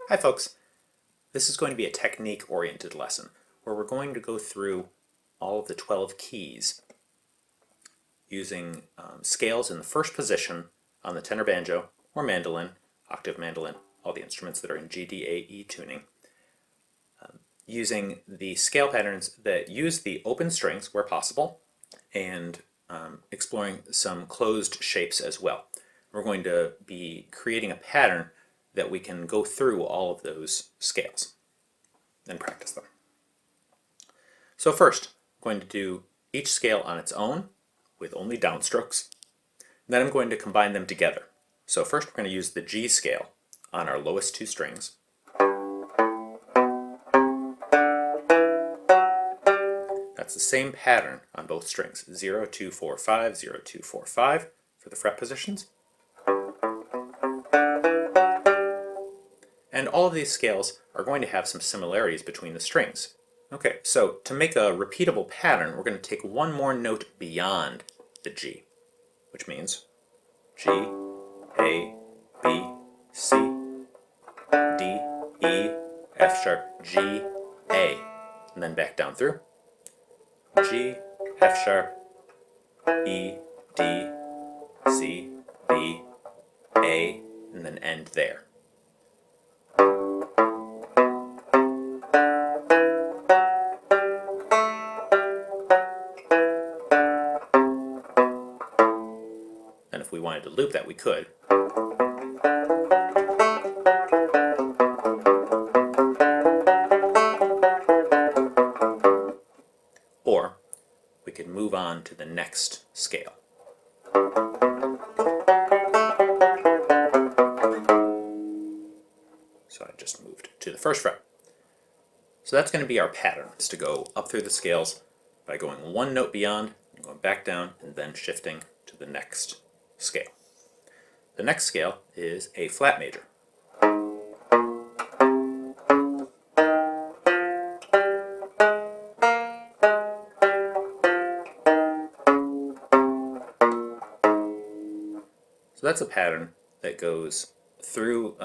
Hi folks, this is going to be a technique-oriented lesson where we're going to go through all of the 12 keys using scales in the first position on the tenor banjo or mandolin, octave mandolin, all the instruments that are in G, D, A, E tuning, using the scale patterns that use the open strings where possible and exploring some closed shapes as well. We're going to be creating a pattern that we can go through all of those scales and practice them. So first, I'm going to do each scale on its own with only downstrokes. Then I'm going to combine them together. So first we're going to use the G scale on our lowest two strings. That's the same pattern on both strings, 0, 2, 4, 5, 0, 2, 4, 5 for the fret positions. And all of these scales are going to have some similarities between the strings. Okay, so to make a repeatable pattern, we're going to take one more note beyond the G, which means G, A, B, C, D, E, F sharp, G, A, and then back down through. G, F sharp, E, D, C, B, A, and then end there. And if we wanted to loop that, we could. Or we could move on to the next scale. So I just moved to the first fret. So that's going to be our pattern, is to go up through the scales by going one note beyond, going back down, and then shifting to the next scale. The next scale is A flat major. So that's a pattern that goes through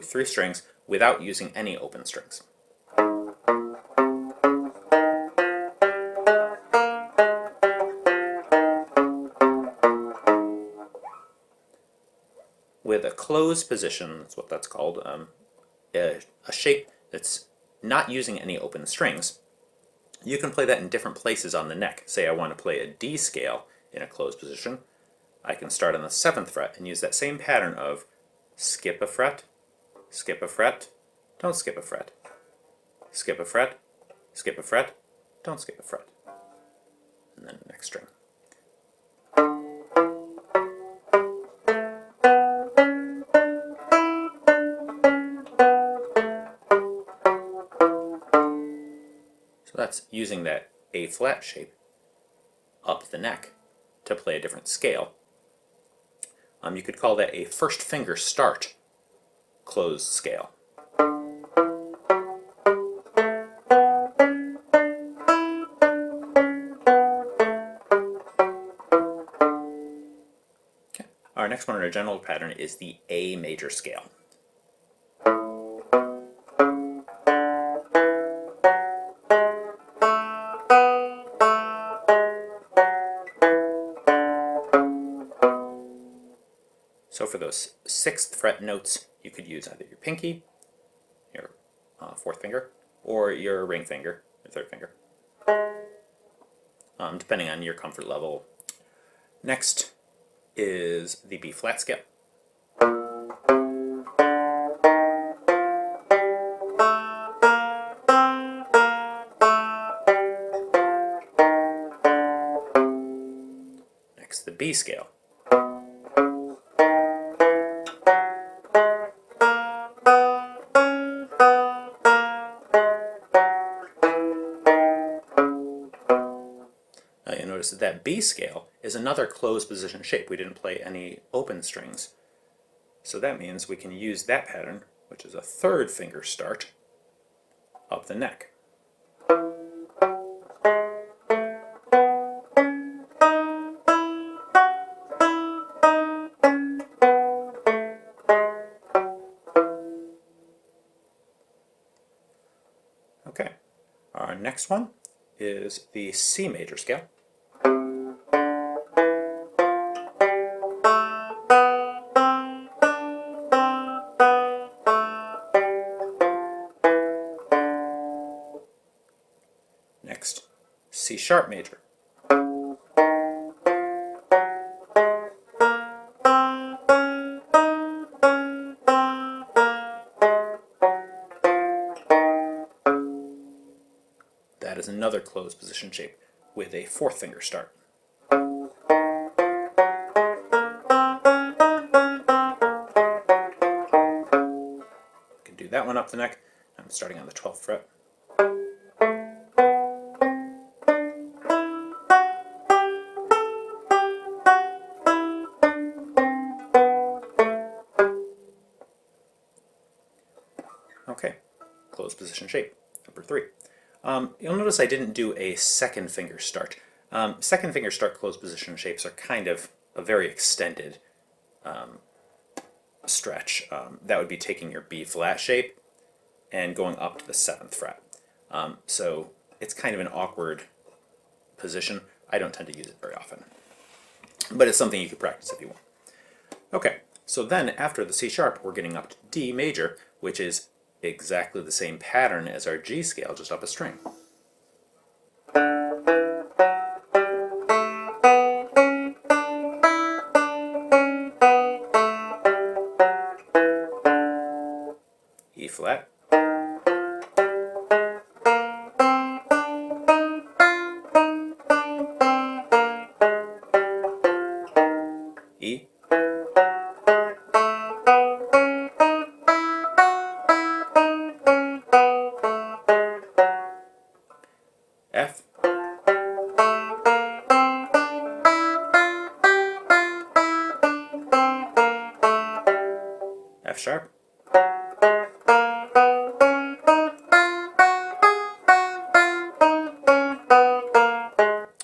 three strings without using any open strings. With a closed position, that's what that's called, a shape that's not using any open strings, you can play that in different places on the neck. Say I want to play a D scale in a closed position. I can start on the 7th fret and use that same pattern of skip a fret, don't skip a fret, skip a fret, skip a fret, don't skip a fret, and then the next string. So that's using that A flat shape up the neck to play a different scale. You could call that a first finger start closed scale. Okay. Our next one in our general pattern is the A major scale. So for those 6th fret notes, you could use either your pinky, your 4th finger, or your ring finger, your 3rd finger, depending on your comfort level. Next is the B flat scale. Next, the B scale. You'll notice that B scale is another closed position shape. We didn't play any open strings. So that means we can use that pattern, which is a 3rd finger start, up the neck. Our next one is the C major scale. Next, C sharp major. That is another closed position shape with a fourth finger start. Can do that one up the neck. I'm starting on the 12th fret. Okay, closed position shape, number 3. You'll notice I didn't do a second finger start. Second finger start closed position shapes are kind of a very extended stretch. That would be taking your B flat shape and going up to the 7th fret. So it's kind of an awkward position. I don't tend to use it very often, but it's something you could practice if you want. Okay, so then after the C sharp, we're getting up to D major, which is exactly the same pattern as our G scale, just up a string. E flat. E. F. F sharp.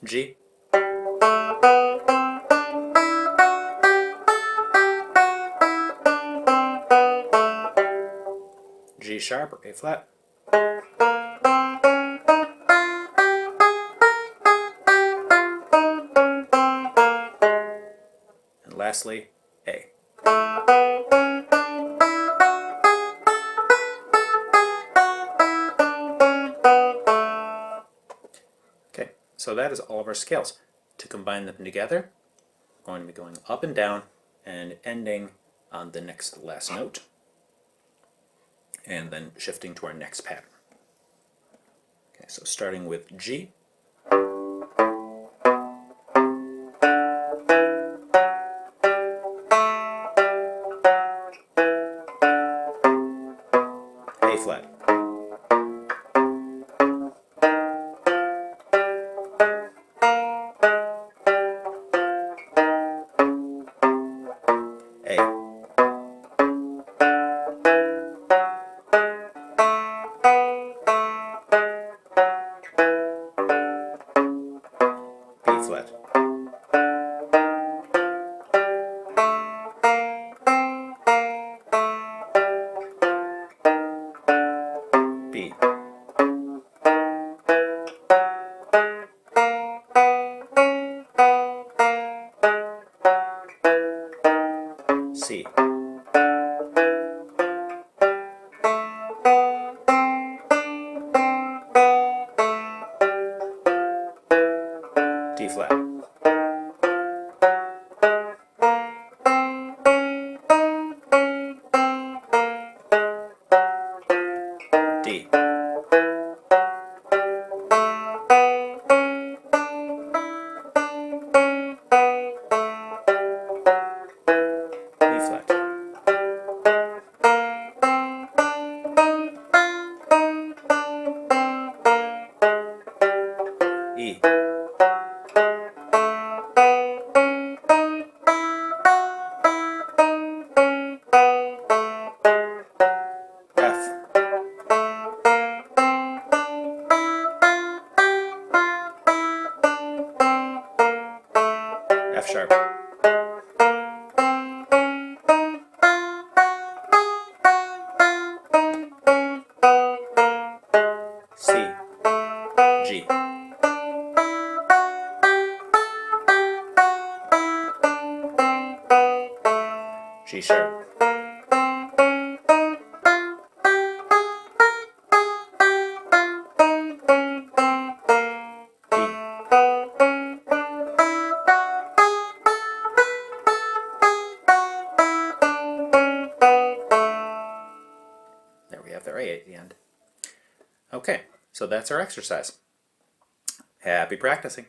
G. G sharp or A flat. And lastly, A. Okay, so that is all of our scales. To combine them together, we're going to be going up and down and ending on the next last note, and then shifting to our next pattern. Okay, so starting with G. A flat. A. B flat. B. C. D flat. D. E flat. E. F. G sharp. There we have the A at the end. Okay, so that's our exercise. Happy practicing.